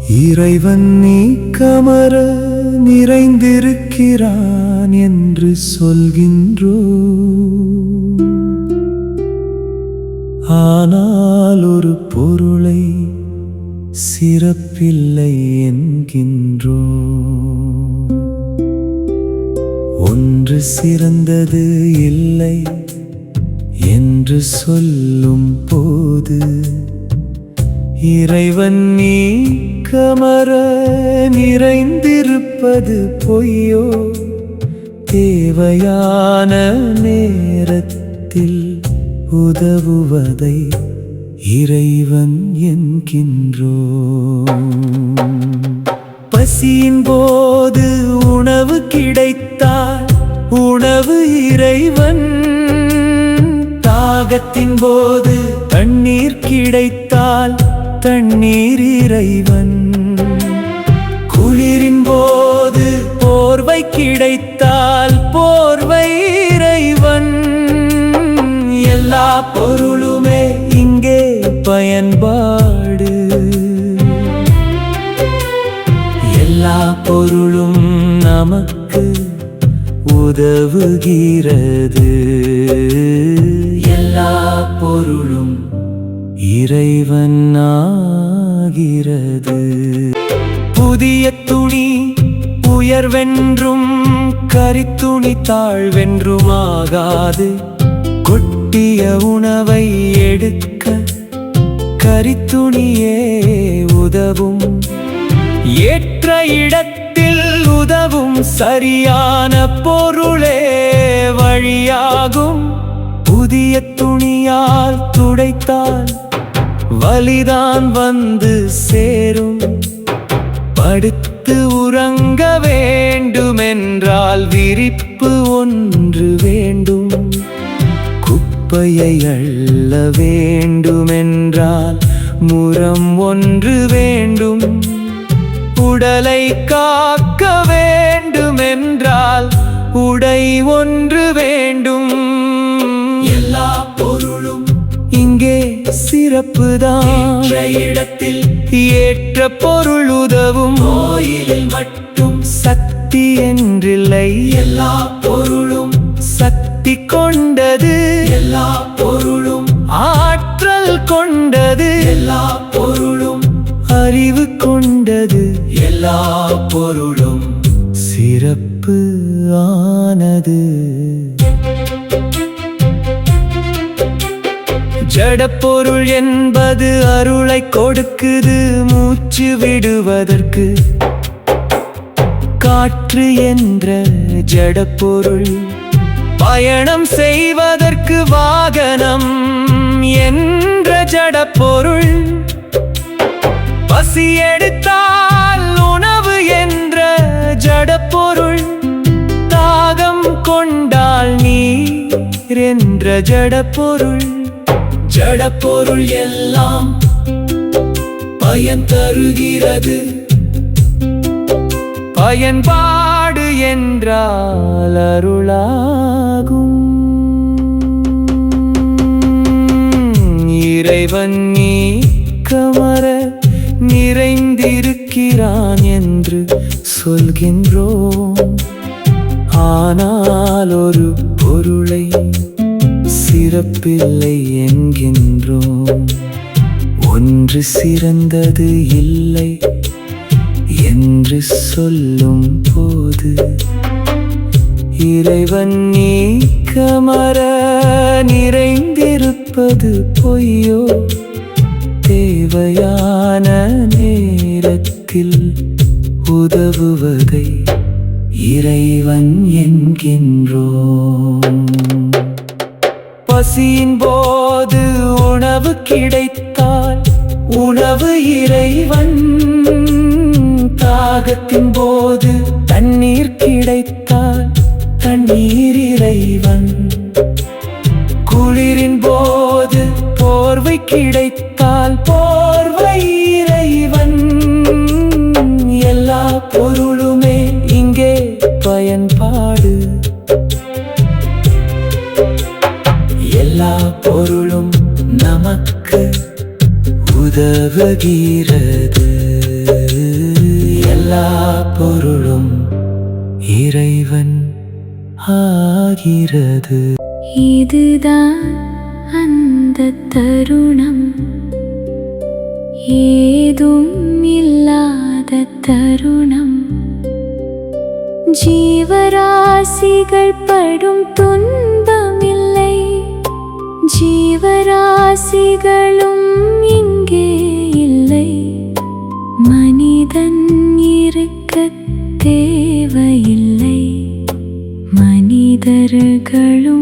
இறைவன் நீக்கமர நிறைந்திருக்கிறான் என்று சொல்கின்றோம். ஆனால் ஒரு பொருளை சிறப்பில்லை என்கின்றோம். ஒன்று சிறந்தது இல்லை என்று சொல்லும் போது இறைவன் நீக்கமர நிறைந்திருப்பது பொய்யோ? தேவையான நேரத்தில் உதவுவதை இறைவன் என்கின்றோம். பசியின் போது உணவு கிடைத்தால் உணவு இறைவன், தாகத்தின் போது தண்ணீர் கிடைத்தால் தண்ணீர் இறைவன், குளிரின் போது போர்வை கிடைத்தால் போர்வை இறைவன். எல்லா பொருளுமே இங்கே பயன்பாடு, எல்லா பொருளும் நமக்கு உதவுகிறது. எல்லா பொருளும் இறைவன் ஆகிறது. புதிய துணி உயர்வென்றும் கரித்துணி தாழ்வென்றும் ஆகாது. கொட்டிய உணவை எடுக்க கரித்துணியே உதவும். ஏற்ற இடத்தில் உதவும் சரியான பொருளே வழியாகும். புதிய துணியால் துடைத்தால் வலிதான் வந்து சேரும். படுத்து உறங்க வேண்டுமென்றால் விரிப்பு ஒன்று வேண்டும். குப்பையை அள்ள வேண்டுமென்றால் முறம் ஒன்று வேண்டும். உடலை காக்க வேண்டுமென்றால் உடை ஒன்று வேண்டும். எல்லா பொருளும் இங்கே சிறப்புதான். இடத்தில் ஏற்ற பொருள் உதவும். கோயிலில் மட்டும் சக்தி என்றில்லை, எல்லா பொருளும் சக்தி கொண்டது. எல்லா பொருளும் ஆற்றல் கொண்டது. எல்லா பொருளும் அறிவு கொண்டது. எல்லா பொருளும் சிறப்பு ஆனது. ஜடப்பொருள் என்பது அருளை கொடுக்குது. மூச்சு விடுவதற்கு காற்று என்ற ஜடப்பொருள், பயணம் செய்வதற்கு வாகனம் என்ற ஜடப்பொருள், பசி எடுத்தால் உணவு என்ற ஜடப்பொருள், தாகம் கொண்டால் நீர் என்ற ஜடப்பொருள். ஜடப்பொருள் எல்லாம் பயன் தருகிறது. பயன்பாடு என்றால் அருளாகும். இறைவன் நீக்கமர நிறைந்திருக்கிறான் என்று சொல்கின்றோம். ஆனால் ஒரு பொருளை சிறப்பில்லை என்கின்றோம். ஒன்று சிறந்தது இல்லை என்று சொல்லும் போது இறைவன் நீக்கமர நிறைந்திருப்பது பொய்யோ? தேவையான நேரத்தில் உதவுவதை இறைவன் என்கின்றோம். பசியின் போது உணவு கிடைத்தால் உணவு இறைவன், தாகத்தின் போது தண்ணீர் கிடைத்தால் தண்ணீர் இறைவன், குளிரின் போது போர்வை கிடைத்தால் போர்வை இறைவன். எல்லா பொருளுமே இங்கே பயன்பாடு. எல்லா பொருளும் நமக்கு உதவுகிறது. இறைவன் ஆகிறது. இதுதான் அந்த தருணம், ஏதும் இல்லாத தருணம். ஜீவராசிகள் படும் துன்பமில்லை, ஜீவராசிகளும் இங்கே இல்லை. மனிதன் இருக்க தேவையில்லை, மனிதர்களும்